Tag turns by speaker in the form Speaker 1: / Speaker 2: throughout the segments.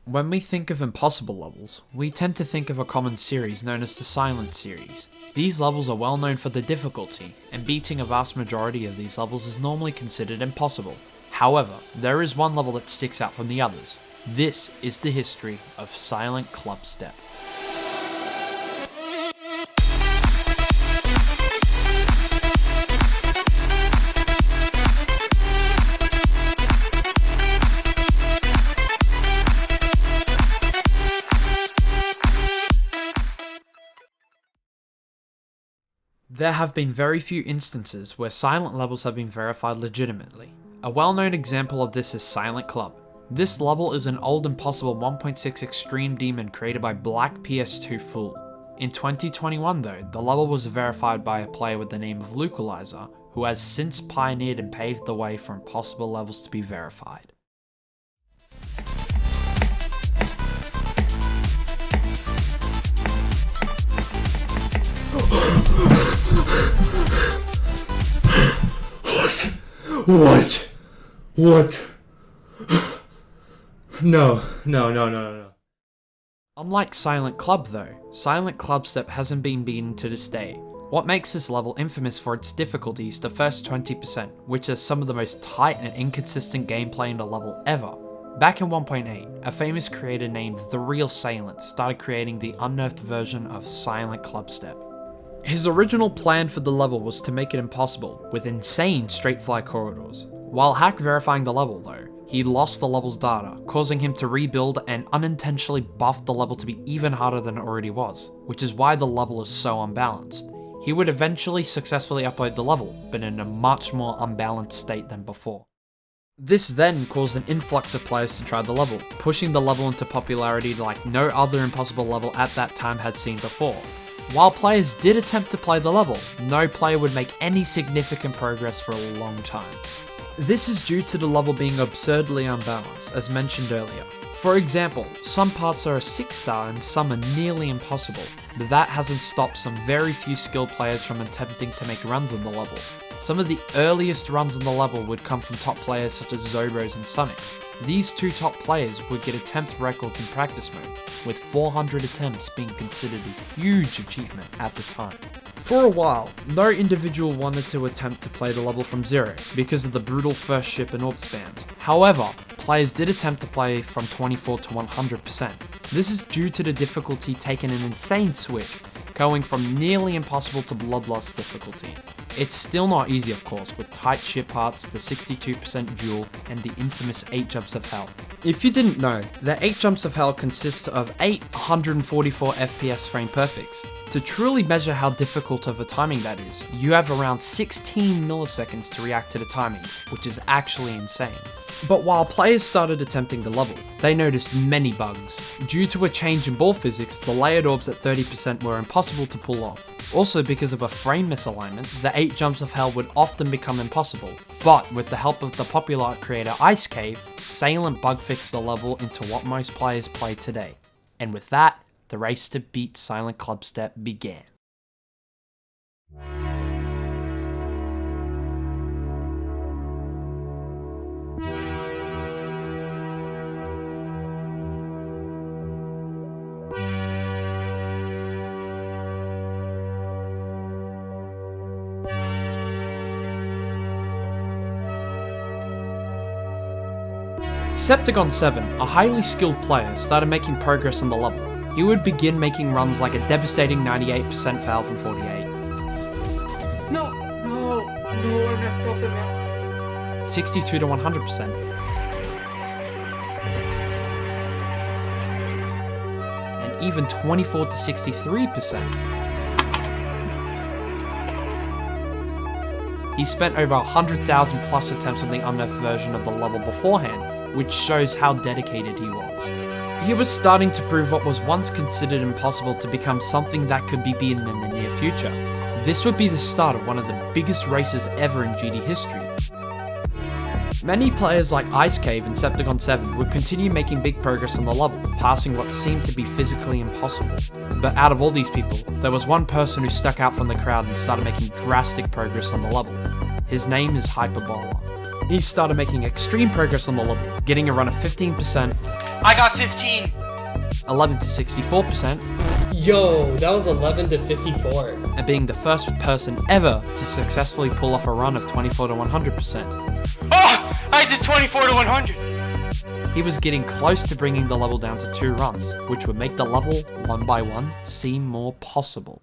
Speaker 1: When we think of impossible levels, we tend to think of a common series known as the Silent series. These levels are well known for their difficulty, and beating a vast majority of these levels is normally considered impossible. However, there is one level that sticks out from the others. This is the history of Silent Clubstep. There have been very few instances where silent levels have been verified legitimately. A well-known example of this is Silent Club. This level is an old impossible 1.6 extreme demon created by Black PS2 Fool. In 2021 though, the level was verified by a player with the name of Lucalizer, who has since pioneered and paved the way for impossible levels to be verified.
Speaker 2: What? No.
Speaker 1: Unlike Silent Club though, Silent Clubstep hasn't been beaten to this day. What makes this level infamous for its difficulty is the first 20%, which has some of the most tight and inconsistent gameplay in a level ever. Back in 1.8, a famous creator named The Real Silent started creating the unnerfed version of Silent Clubstep. His original plan for the level was to make it impossible, with insane straight fly corridors. While hack verifying the level though, he lost the level's data, causing him to rebuild and unintentionally buff the level to be even harder than it already was, which is why the level is so unbalanced. He would eventually successfully upload the level, but in a much more unbalanced state than before. This then caused an influx of players to try the level, pushing the level into popularity like no other impossible level at that time had seen before. While players did attempt to play the level, no player would make any significant progress for a long time. This is due to the level being absurdly unbalanced, as mentioned earlier. For example, some parts are a 6-star and some are nearly impossible, but that hasn't stopped some very few skilled players from attempting to make runs on the level. Some of the earliest runs on the level would come from top players such as Zobros and Sonics. These two top players would get attempt records in practice mode, with 400 attempts being considered a huge achievement at the time. For a while, no individual wanted to attempt to play the level from zero because of the brutal first ship and orb spams. However, players did attempt to play from 24 to 100%. This is due to the difficulty taking an insane switch, going from nearly impossible to bloodlust difficulty. It's still not easy of course, with tight ship parts, the 62% duel, and the infamous 8 jumps of hell. If you didn't know, the 8 jumps of hell consists of 8 144 FPS frame perfects. To truly measure how difficult of a timing that is, you have around 16 milliseconds to react to the timings, which is actually insane. But while players started attempting the level, they noticed many bugs. Due to a change in ball physics, the layered orbs at 30% were impossible to pull off. Also because of a frame misalignment, the 8 jumps of hell would often become impossible. But with the help of the popular creator Ice Cave, Silent bug fixed the level into what most players play today. And with that, the race to beat Silent Clubstep began. Septagon 7, a highly skilled player, started making progress on the level. He would begin making runs like a devastating 98% fail from 48.
Speaker 3: No, I messed up the map.
Speaker 1: 62 to 100%. And even 24 to 63%. He spent over 100,000 plus attempts on the unnerfed version of the level beforehand, which shows how dedicated he was. He was starting to prove what was once considered impossible to become something that could be beaten in the near future. This would be the start of one of the biggest races ever in GD history. Many players like Ice Cave and Septagon 7 would continue making big progress on the level, passing what seemed to be physically impossible. But out of all these people, there was one person who stuck out from the crowd and started making drastic progress on the level. His name is Hyperbola. He started making extreme progress on the level, getting a run of 15%,
Speaker 3: I got 15.
Speaker 1: 11 to 64%,
Speaker 2: Yo, that was 11 to 54.
Speaker 1: and being the first person ever to successfully pull off a run of 24 to 100%.
Speaker 3: Oh, I did 24 to 100.
Speaker 1: He was getting close to bringing the level down to 2 runs, which would make the level, one by one, seem more possible.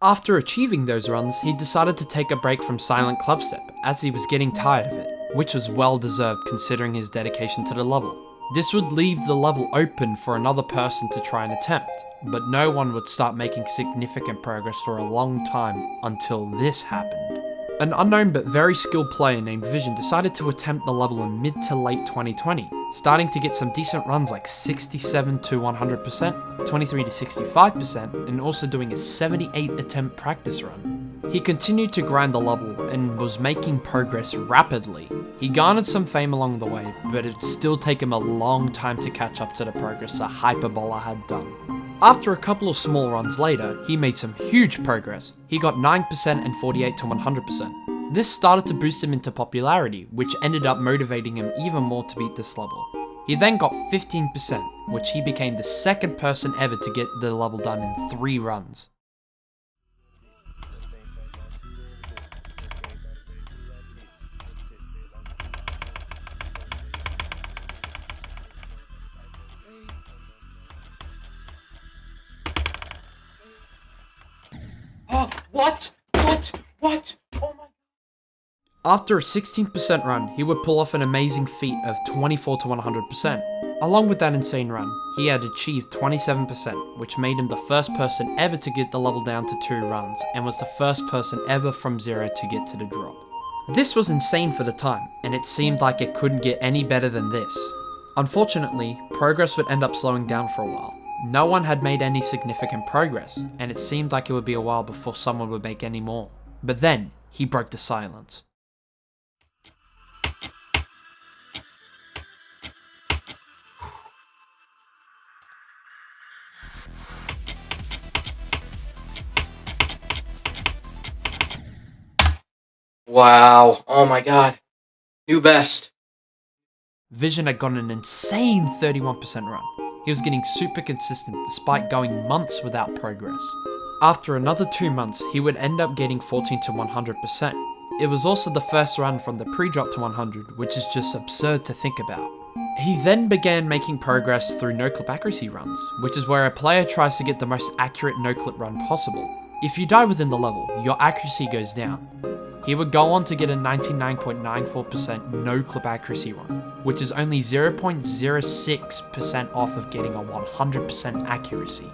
Speaker 1: After achieving those runs, he decided to take a break from Silent Clubstep, as he was getting tired of it, which was well deserved considering his dedication to the level. This would leave the level open for another person to try and attempt, but no one would start making significant progress for a long time until this happened. An unknown but very skilled player named Vision decided to attempt the level in mid to late 2020, starting to get some decent runs like 67 to 100%, 23 to 65%, and also doing a 78 attempt practice run. He continued to grind the level and was making progress rapidly. He garnered some fame along the way, but it would still take him a long time to catch up to the progress that Hyperbola had done. After a couple of small runs later, he made some huge progress. He got 9% and 48 to 100%. This started to boost him into popularity, which ended up motivating him even more to beat this level. He then got 15%, which he became the second person ever to get the level done in 3 runs.
Speaker 3: What? Oh my.
Speaker 1: After a 16% run, he would pull off an amazing feat of 24 to 100%. Along with that insane run, he had achieved 27%, which made him the first person ever to get the level down to 2 runs, and was the first person ever from 0 to get to the drop. This was insane for the time, and it seemed like it couldn't get any better than this. Unfortunately, progress would end up slowing down for a while. No one had made any significant progress, and it seemed like it would be a while before someone would make any more. But then, he broke the silence.
Speaker 3: Wow. Oh my god. New best.
Speaker 1: Vision had gotten an insane 31% run. He was getting super consistent despite going months without progress. After another 2 months, he would end up getting 14 to 100%. It was also the first run from the pre-drop to 100, which is just absurd to think about. He then began making progress through no-clip accuracy runs, which is where a player tries to get the most accurate no-clip run possible. If you die within the level, your accuracy goes down. He would go on to get a 99.94% no-clip accuracy run, which is only 0.06% off of getting a 100% accuracy.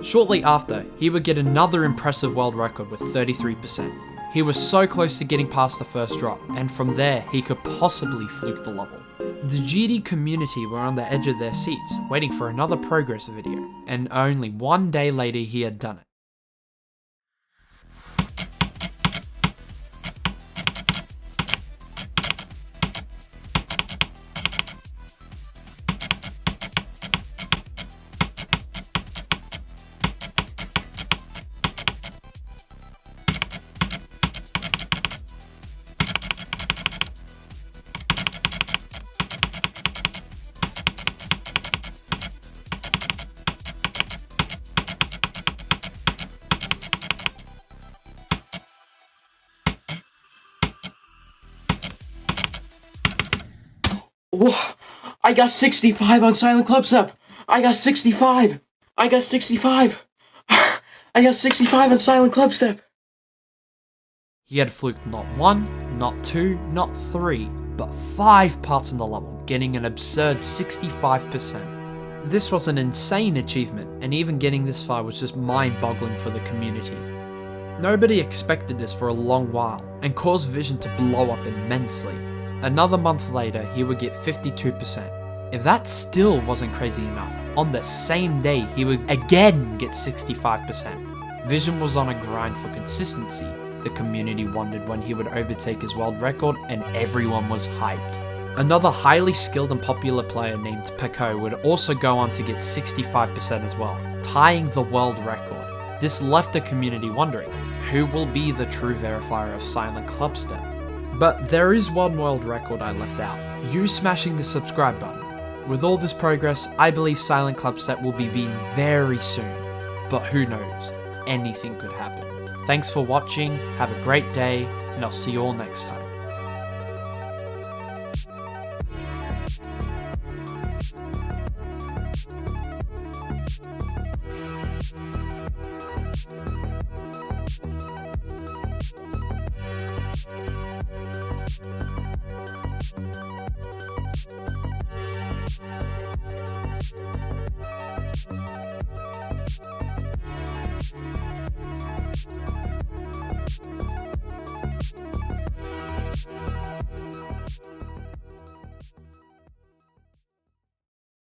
Speaker 1: Shortly after, he would get another impressive world record with 33%. He was so close to getting past the first drop, and from there, he could possibly fluke the level. The GD community were on the edge of their seats, waiting for another progress video, and only 1 day later he had done it.
Speaker 3: Whoa, I got 65 on Silent Clubstep. I got 65. I got 65. I got 65 on Silent Clubstep.
Speaker 1: He had fluked not 1, not 2, not 3, but 5 parts in the level, getting an absurd 65%. This was an insane achievement, and even getting this far was just mind-boggling for the community. Nobody expected this for a long while, and caused Vision to blow up immensely. Another month later, he would get 52%. If that still wasn't crazy enough, on the same day, he would again get 65%. Vision was on a grind for consistency. The community wondered when he would overtake his world record, and everyone was hyped. Another highly skilled and popular player named Pico would also go on to get 65% as well, tying the world record. This left the community wondering, who will be the true verifier of Silent Clubstep? But there is one world record I left out. You smashing the subscribe button. With all this progress, I believe Silent Clubstep will be beaten very soon. But who knows? Anything could happen. Thanks for watching, have a great day, and I'll see you all next time.